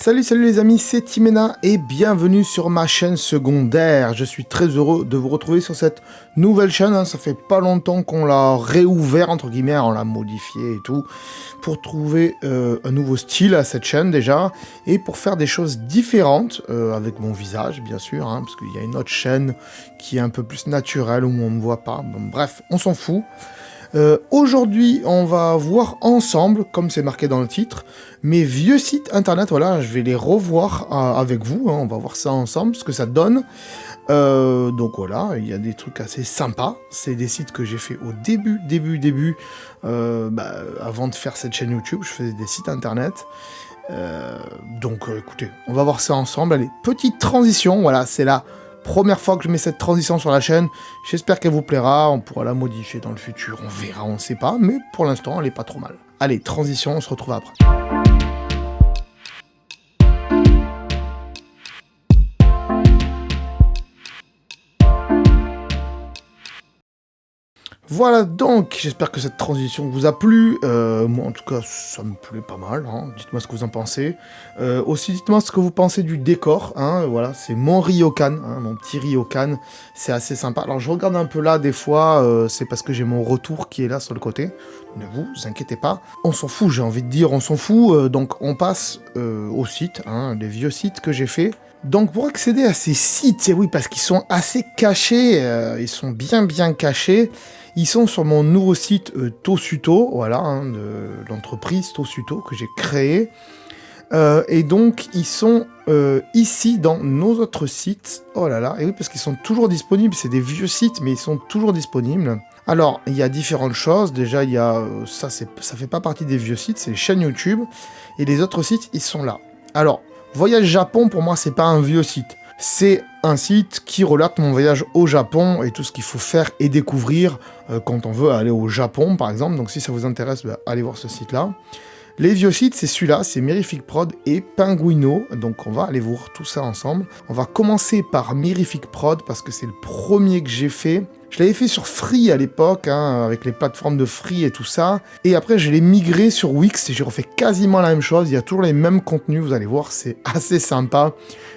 Salut les amis, c'est Timena et bienvenue sur ma chaîne secondaire. Je suis très heureux de vous retrouver sur cette nouvelle chaîne, hein. Ça fait pas longtemps qu'on l'a réouvert, entre guillemets, on l'a modifié et tout, pour trouver un nouveau style à cette chaîne déjà, et pour faire des choses différentes, avec mon visage bien sûr, hein, parce qu'il y a une autre chaîne qui est un peu plus naturelle, où on ne me voit pas. Bon, bref, on s'en fout. Aujourd'hui, on va voir ensemble, comme c'est marqué dans le titre, mes vieux sites internet. Voilà, je vais les revoir avec vous, hein, on va voir ça ensemble, ce que ça donne. Donc voilà, il y a des trucs assez sympas. C'est des sites que j'ai fait au début, avant de faire cette chaîne YouTube, je faisais des sites internet. Écoutez, on va voir ça ensemble. Allez, petite transition, voilà, c'est la première fois que je mets cette transition sur la chaîne. J'espère qu'elle vous plaira, on pourra la modifier dans le futur, on verra, on sait pas, mais pour l'instant, elle est pas trop mal. Allez, transition, on se retrouve après. Voilà donc, j'espère que cette transition vous a plu. Moi en tout cas ça me plaît pas mal, hein. Dites-moi ce que vous en pensez. Aussi dites-moi ce que vous pensez du décor, hein. Voilà, c'est mon ryokan, hein, mon petit ryokan, c'est assez sympa. Alors je regarde un peu là des fois, c'est parce que j'ai mon retour qui est là sur le côté. Ne vous inquiétez pas, on s'en fout, j'ai envie de dire on s'en fout. Donc on passe au site, hein, les vieux sites que j'ai fait. Donc pour accéder à ces sites, et oui parce qu'ils sont assez cachés, ils sont bien cachés, ils sont sur mon nouveau site Tosuto, voilà, hein, de l'entreprise Tosuto que j'ai créé. Et donc ils sont ici dans nos autres sites, oh là là, et oui parce qu'ils sont toujours disponibles, c'est des vieux sites mais ils sont toujours disponibles. Alors il y a différentes choses, déjà il y a, ça fait pas partie des vieux sites, c'est les chaînes YouTube, et les autres sites ils sont là. Alors, Voyage Japon, pour moi, c'est pas un vieux site. C'est un site qui relate mon voyage au Japon et tout ce qu'il faut faire et découvrir quand on veut aller au Japon, par exemple. Donc si ça vous intéresse, allez voir ce site-là. Les vieux sites, c'est celui-là, c'est Mirific Prod et Pinguino. Donc on va aller voir tout ça ensemble. On va commencer par Mirific Prod parce que c'est le premier que j'ai fait. Je l'avais fait sur Free à l'époque, hein, avec les plateformes de Free et tout ça. Et après, je l'ai migré sur Wix et j'ai refait quasiment la même chose. Il y a toujours les mêmes contenus, vous allez voir, c'est assez sympa.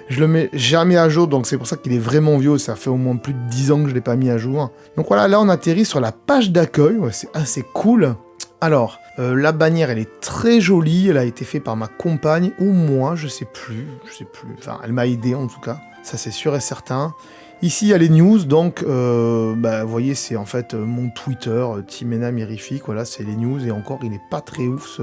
Je le mets jamais à jour, donc c'est pour ça qu'il est vraiment vieux. Ça fait au moins plus de 10 ans que je ne l'ai pas mis à jour. Donc voilà, là on atterrit sur la page d'accueil. Ouais, c'est assez cool. Alors, la bannière, elle est très jolie. Elle a été faite par ma compagne ou moi, je sais plus. Enfin, elle m'a aidé en tout cas. Ça, c'est sûr et certain. Ici, il y a les news, donc, vous voyez, c'est en fait mon Twitter, Timena Mirific, voilà, c'est les news, et encore, il est pas très ouf,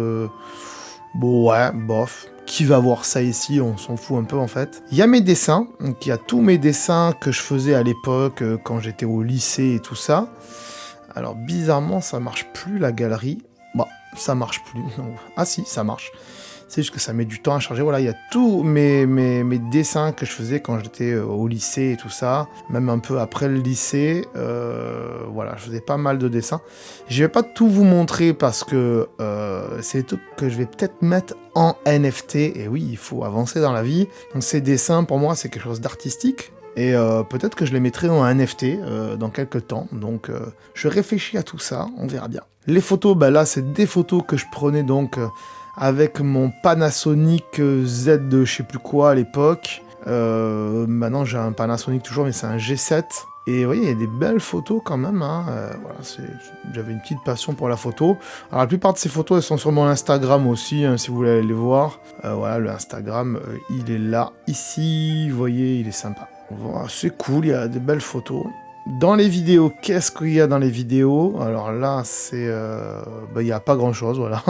Bon, ouais, bof. Qui va voir ça ici? On s'en fout un peu, en fait. Il y a mes dessins, donc il y a tous mes dessins que je faisais à l'époque, quand j'étais au lycée et tout ça. Alors, bizarrement, ça marche plus, la galerie. Bah, ça marche plus. Non. Ah si, ça marche. C'est juste que ça met du temps à charger. Voilà, il y a tous mes dessins que je faisais quand j'étais au lycée et tout ça. Même un peu après le lycée. Voilà, je faisais pas mal de dessins. Je vais pas tout vous montrer parce que c'est des trucs que je vais peut-être mettre en NFT. Et oui, il faut avancer dans la vie. Donc ces dessins, pour moi, c'est quelque chose d'artistique. Et peut-être que je les mettrai en NFT dans quelques temps. Donc je réfléchis à tout ça, on verra bien. Les photos, là, c'est des photos que je prenais donc... avec mon Panasonic Z de je sais plus quoi à l'époque. Maintenant j'ai un Panasonic toujours, mais c'est un G7. Et vous voyez, il y a des belles photos quand même, hein. Voilà, j'avais une petite passion pour la photo. Alors la plupart de ces photos, elles sont sur mon Instagram aussi, hein, si vous voulez aller les voir. Voilà, le Instagram, il est là, ici, vous voyez, il est sympa. Voilà, c'est cool, il y a des belles photos. Dans les vidéos, qu'est-ce qu'il y a dans les vidéos? Alors là, c'est... il n'y a pas grand-chose, voilà.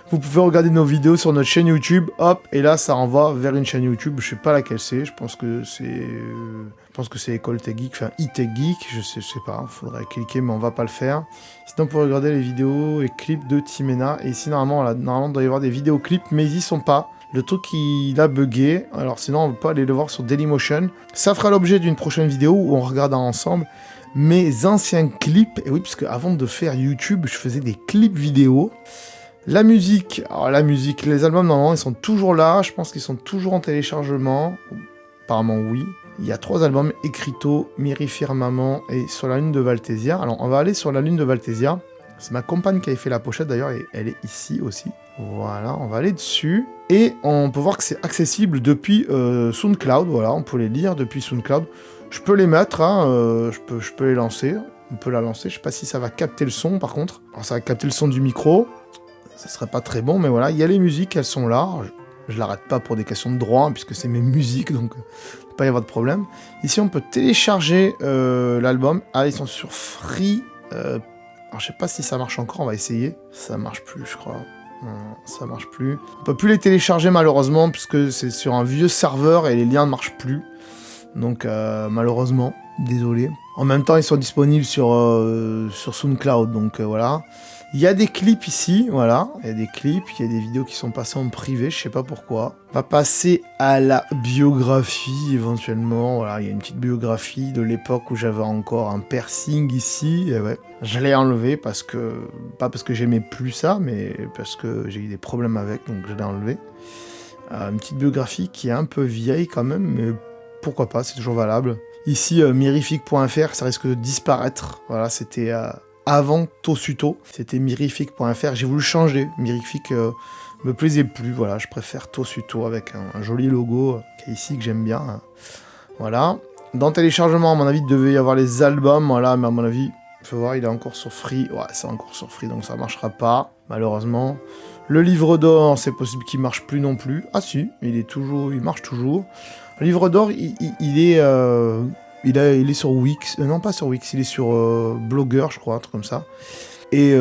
Vous pouvez regarder nos vidéos sur notre chaîne YouTube, hop, et là, ça renvoie vers une chaîne YouTube, je sais pas laquelle c'est, je pense que c'est École Tech Geek, enfin IT Geek, je sais pas, faudrait cliquer, mais on va pas le faire. Sinon, pour regarder les vidéos et clips de Timena, et ici, normalement, il doit y avoir des vidéoclips, mais ils y sont pas. Le truc, il a bugué, alors sinon on peut aller le voir sur Dailymotion. Ça fera l'objet d'une prochaine vidéo où on regardera ensemble mes anciens clips. Et oui, parce avant de faire YouTube, je faisais des clips vidéo. La musique, alors la musique, les albums normalement ils sont toujours là, je pense qu'ils sont toujours en téléchargement. Apparemment oui. Il y a 3 albums, Écriteau, Miri Firmament et Sur la Lune de Valtésia. Alors on va aller sur la Lune de Valtésia. C'est ma compagne qui avait fait la pochette d'ailleurs et elle est ici aussi. Voilà, on va aller dessus. Et on peut voir que c'est accessible depuis SoundCloud. Voilà, on peut les lire depuis SoundCloud. Je peux les mettre, hein, je peux les lancer. On peut la lancer. Je sais pas si ça va capter le son par contre. Alors, ça va capter le son du micro. Ça serait pas très bon, mais voilà. Il y a les musiques, elles sont là. Je l'arrête pas pour des questions de droit, hein, puisque c'est mes musiques, donc il ne peut pas y avoir de problème. Ici, on peut télécharger l'album. Ah, ils sont sur Free. Alors, je sais pas si ça marche encore. On va essayer. Ça marche plus, je crois. Non, ça marche plus. On peut plus les télécharger malheureusement puisque c'est sur un vieux serveur et les liens ne marchent plus. Donc malheureusement, désolé. En même temps, ils sont disponibles sur SoundCloud, donc voilà. Il y a des clips ici, voilà. Il y a des clips, il y a des vidéos qui sont passées en privé, je sais pas pourquoi. On va passer à la biographie éventuellement. Voilà, il y a une petite biographie de l'époque où j'avais encore un piercing ici. Et ouais, je l'ai enlevé parce que pas parce que j'aimais plus ça, mais parce que j'ai eu des problèmes avec, donc je l'ai enlevé. Une petite biographie qui est un peu vieille quand même, mais pourquoi pas, c'est toujours valable. Ici, mirific.fr, ça risque de disparaître. Voilà, c'était avant Tosuto, c'était mirific.fr. J'ai voulu changer. Mirific me plaisait plus. Voilà, je préfère Tosuto avec un joli logo qui est ici que j'aime bien. Voilà. Dans téléchargement, à mon avis, il devait y avoir les albums. Voilà, mais à mon avis, il faut voir, il est encore sur Free. Ouais, c'est encore sur Free, donc ça marchera pas, malheureusement. Le livre d'or, c'est possible qu'il marche plus non plus. Ah si, il marche toujours. Le livre d'or, il est sur Wix. Non, pas sur Wix, il est sur Blogger, je crois, un truc comme ça. Et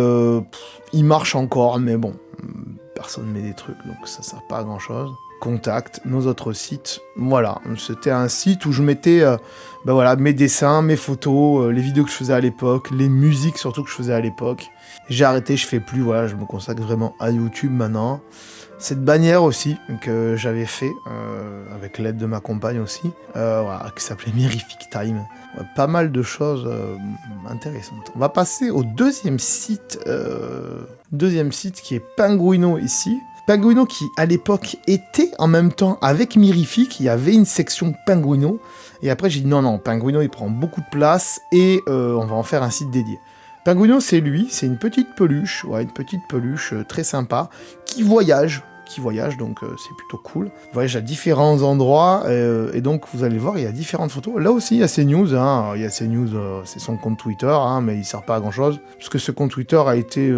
il marche encore, mais bon, personne ne met des trucs, donc ça sert pas à grand chose. Contact, nos autres sites. Voilà, c'était un site où je mettais voilà, mes dessins, mes photos, les vidéos que je faisais à l'époque, les musiques surtout que je faisais à l'époque. J'ai arrêté, je fais plus, voilà, je me consacre vraiment à YouTube maintenant. Cette bannière aussi, que j'avais fait, avec l'aide de ma compagne aussi, voilà, qui s'appelait Mirific Time. Ouais, pas mal de choses intéressantes. On va passer au deuxième site qui est Penguino ici. Penguino qui, à l'époque, était en même temps avec Mirific, il y avait une section Penguino, et après j'ai dit non, Penguino il prend beaucoup de place, et on va en faire un site dédié. Penguino, c'est lui, c'est une petite peluche, très sympa, qui voyage, donc c'est plutôt cool. Il voyage à différents endroits, et donc vous allez voir, il y a différentes photos. Là aussi, il y a CNews, c'est son compte Twitter, hein, mais il ne sert pas à grand chose, puisque ce compte Twitter a été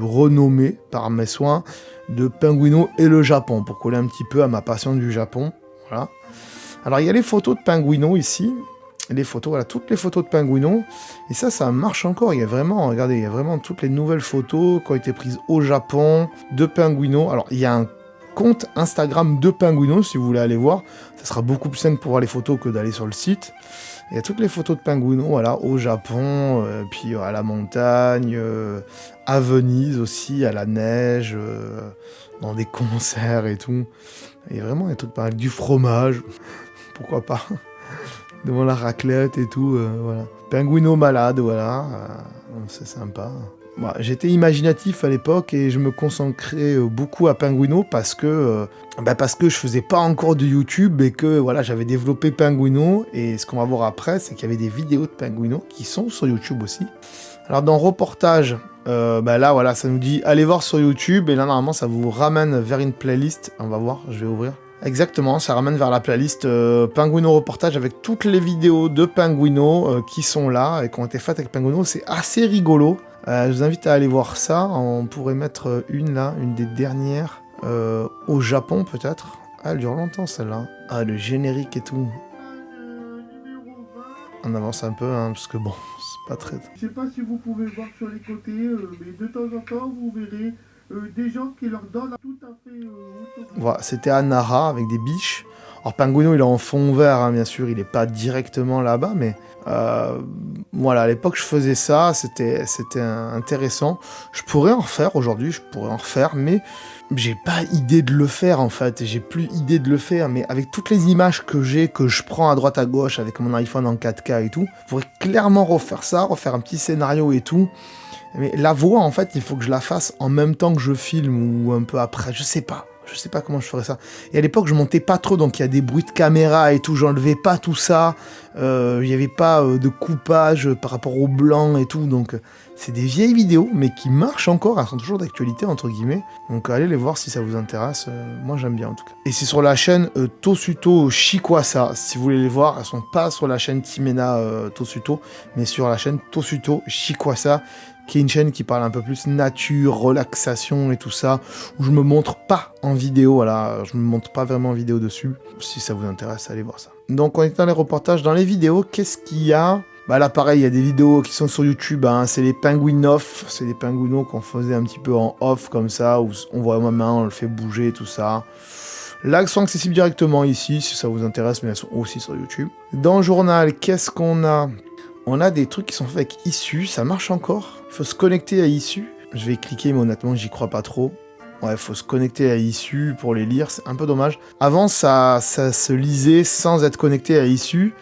renommé par mes soins de Penguino et le Japon, pour coller un petit peu à ma passion du Japon. Voilà. Alors il y a les photos de Penguino ici. Les photos, voilà, toutes les photos de Penguino, et ça marche encore, il y a vraiment, regardez, il y a vraiment toutes les nouvelles photos qui ont été prises au Japon, de Penguino. Alors, il y a un compte Instagram de Penguino, si vous voulez aller voir, ça sera beaucoup plus simple pour voir les photos que d'aller sur le site. Il y a toutes les photos de Penguino, voilà, au Japon, puis à la montagne, à Venise aussi, à la neige, dans des concerts et tout. Il y a vraiment des trucs pareils, du fromage, pourquoi pas devant la raclette et tout, voilà. Penguino malade, voilà, c'est sympa. Bon, j'étais imaginatif à l'époque et je me consacrais beaucoup à Penguino parce que je faisais pas encore de YouTube et que voilà, j'avais développé Penguino, et ce qu'on va voir après, c'est qu'il y avait des vidéos de Penguino qui sont sur YouTube aussi. Alors dans reportage, là voilà, ça nous dit allez voir sur YouTube, et là normalement ça vous ramène vers une playlist. On va voir, je vais ouvrir. Exactement, ça ramène vers la playlist Penguino Reportage avec toutes les vidéos de Penguino qui sont là et qui ont été faites avec Penguino. C'est assez rigolo. Je vous invite à aller voir ça. On pourrait mettre une des dernières au Japon peut-être. Ah, elle dure longtemps celle-là. Ah, le générique et tout. On avance un peu, hein, parce que bon, c'est pas très... Je sais pas si vous pouvez voir sur les côtés, mais de temps en temps, vous verrez des gens qui leur donnent tout à fait... Voilà, c'était à Nara avec des biches. Alors Penguino, il est en fond vert, hein, bien sûr, il est pas directement là-bas, mais voilà, à l'époque, je faisais ça, c'était intéressant. Je pourrais en refaire aujourd'hui, mais j'ai pas idée de le faire, en fait. J'ai plus idée de le faire, mais avec toutes les images que je prends à droite à gauche avec mon iPhone en 4K et tout, je pourrais clairement refaire ça, refaire un petit scénario et tout. Mais la voix, en fait, il faut que je la fasse en même temps que je filme ou un peu après. Je sais pas comment je ferais ça. Et à l'époque, je montais pas trop, donc il y a des bruits de caméra et tout. J'enlevais pas tout ça. Il y avait pas de coupage par rapport au blanc et tout. Donc C'est des vieilles vidéos, mais qui marchent encore, elles sont toujours d'actualité, entre guillemets. Donc allez les voir si ça vous intéresse, moi j'aime bien en tout cas. Et c'est sur la chaîne Tosuto Shikwasa, si vous voulez les voir, elles sont pas sur la chaîne Timena Tosuto, mais sur la chaîne Tosuto Shikwasa, qui est une chaîne qui parle un peu plus nature, relaxation et tout ça, où je me montre pas en vidéo, voilà, je me montre pas vraiment en vidéo dessus. Si ça vous intéresse, allez voir ça. Donc on est dans les reportages, dans les vidéos, qu'est-ce qu'il y a? Bah là pareil, il y a des vidéos qui sont sur YouTube, hein, c'est les Penguin Off, c'est des pingouinos qu'on faisait un petit peu en off comme ça, où on voit ma main, on le fait bouger et tout ça. Là, elles sont accessibles directement ici, si ça vous intéresse, mais elles sont aussi sur YouTube. Dans le journal, qu'est-ce qu'on a? On a des trucs qui sont faits avec Issuu, ça marche encore. Il faut se connecter à Issuu. Je vais cliquer, mais honnêtement, j'y crois pas trop. Ouais, il faut se connecter à Issuu pour les lire, c'est un peu dommage. Avant, ça se lisait sans être connecté à Issuu,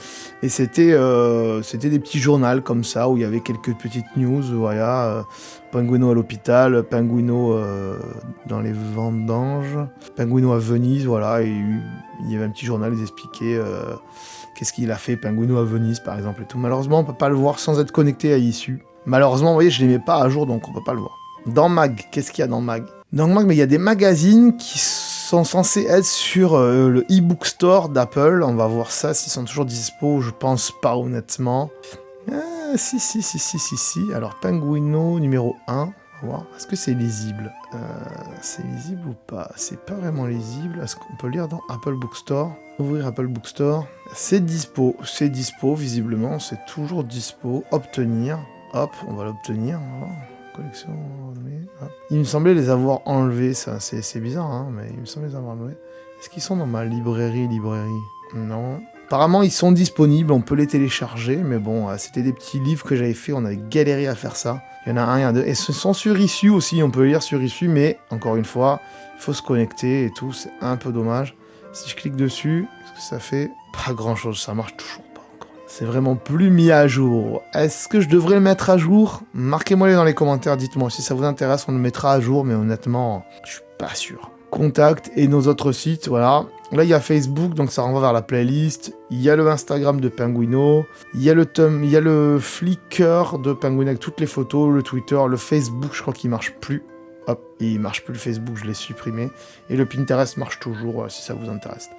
et c'était des petits journaux comme ça, où il y avait quelques petites news, voilà, Penguino à l'hôpital, Penguino dans les vendanges, Penguino à Venise, voilà, et il y avait un petit journal, ils expliquaient qu'est-ce qu'il a fait, Penguino à Venise, par exemple, et tout. Malheureusement, on peut pas le voir sans être connecté à Issuu. Malheureusement, vous voyez, je les mets pas à jour, donc on peut pas le voir. Dans Mag, qu'est-ce qu'il y a dans Mag? Dans Mag, mais il y a des magazines qui sont censés être sur le e-book store d'Apple. On va voir ça, s'ils sont toujours dispo, je pense pas honnêtement. Si. Alors, Penguino numéro 1, on va voir. Est-ce que c'est lisible? C'est lisible ou pas? C'est pas vraiment lisible. Est-ce qu'on peut lire dans Apple Bookstore? Ouvrir Apple Bookstore. C'est dispo, visiblement, c'est toujours dispo. Obtenir. Hop, on va l'obtenir. Collection. Il me semblait les avoir enlevés, ça, c'est bizarre, hein, mais il me semblait les avoir enlevés. Est-ce qu'ils sont dans ma librairie? Non. Apparemment, ils sont disponibles, on peut les télécharger, mais bon, c'était des petits livres que j'avais fait, on avait galéré à faire ça. Il y en a un, il y en a deux, et ce sont sur Issuu aussi, on peut les lire sur Issuu, mais encore une fois, il faut se connecter et tout, c'est un peu dommage. Si je clique dessus, qu'est-ce que ça fait? Pas grand-chose, ça marche toujours. C'est vraiment plus mis à jour. Est-ce que je devrais le mettre à jour? Marquez-moi dans les commentaires, dites-moi. Si ça vous intéresse, on le mettra à jour, mais honnêtement, je suis pas sûr. Contact et nos autres sites, voilà. Là, il y a Facebook, donc ça renvoie vers la playlist. Il y a le Instagram de Penguino. Il y a le Flickr de Penguino avec toutes les photos, le Twitter, le Facebook, je crois qu'il marche plus. Hop, il marche plus le Facebook, je l'ai supprimé. Et le Pinterest marche toujours, si ça vous intéresse.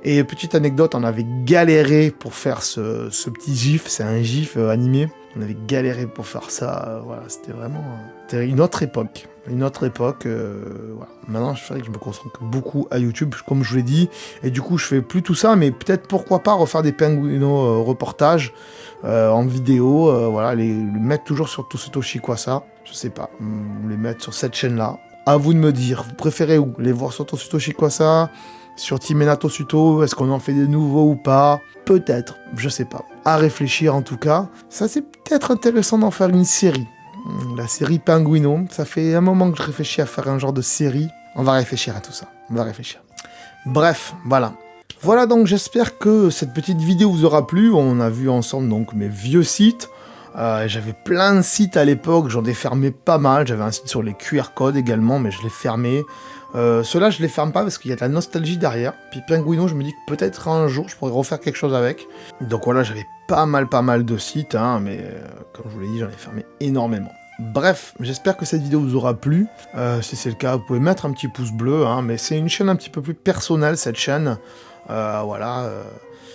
Et petite anecdote, on avait galéré pour faire ce petit gif, c'est un gif animé. On avait galéré pour faire ça, voilà, c'était vraiment c'était une autre époque. Voilà. Maintenant, je ferais que je me concentre beaucoup à YouTube, comme je vous l'ai dit. Et du coup, je fais plus tout ça, mais peut-être pourquoi pas refaire des Penguino reportages en vidéo, voilà, les mettre toujours sur Tosuto Shikwasa, je sais pas, les mettre sur cette chaîne-là. À vous de me dire, vous préférez où? Les voir sur Tosuto Shikwasa, sur Timena Tosuto, est-ce qu'on en fait des nouveaux ou pas? Peut-être, je sais pas. À réfléchir en tout cas. Ça, c'est peut-être intéressant d'en faire une série. La série Penguino, ça fait un moment que je réfléchis à faire un genre de série. On va réfléchir à tout ça, on va réfléchir. Bref, voilà. Voilà, donc j'espère que cette petite vidéo vous aura plu. On a vu ensemble donc mes vieux sites. J'avais plein de sites à l'époque, j'en ai fermé pas mal. J'avais un site sur les QR codes également, mais je l'ai fermé. Ceux-là, je les ferme pas parce qu'il y a de la nostalgie derrière. Puis Penguino, je me dis que peut-être un jour, je pourrais refaire quelque chose avec. Donc voilà, j'avais pas mal de sites, hein, mais comme je vous l'ai dit, j'en ai fermé énormément. Bref, j'espère que cette vidéo vous aura plu. Si c'est le cas, vous pouvez mettre un petit pouce bleu, hein, mais c'est une chaîne un petit peu plus personnelle, cette chaîne. Voilà,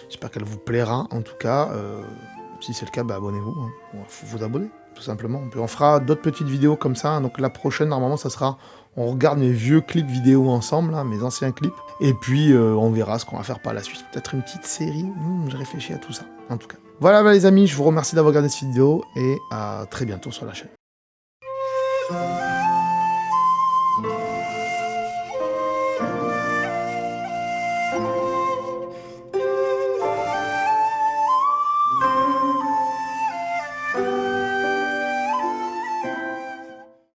j'espère qu'elle vous plaira, en tout cas. Si c'est le cas, bah, abonnez-vous. Hein. Faut vous abonner, tout simplement. Puis on fera d'autres petites vidéos comme ça. Donc la prochaine, normalement, ça sera... On regarde mes vieux clips vidéo ensemble, hein, mes anciens clips. Et puis, on verra ce qu'on va faire par la suite. Peut-être une petite série. Je réfléchis à tout ça, en tout cas. Voilà, bah, les amis, je vous remercie d'avoir regardé cette vidéo. Et à très bientôt sur la chaîne.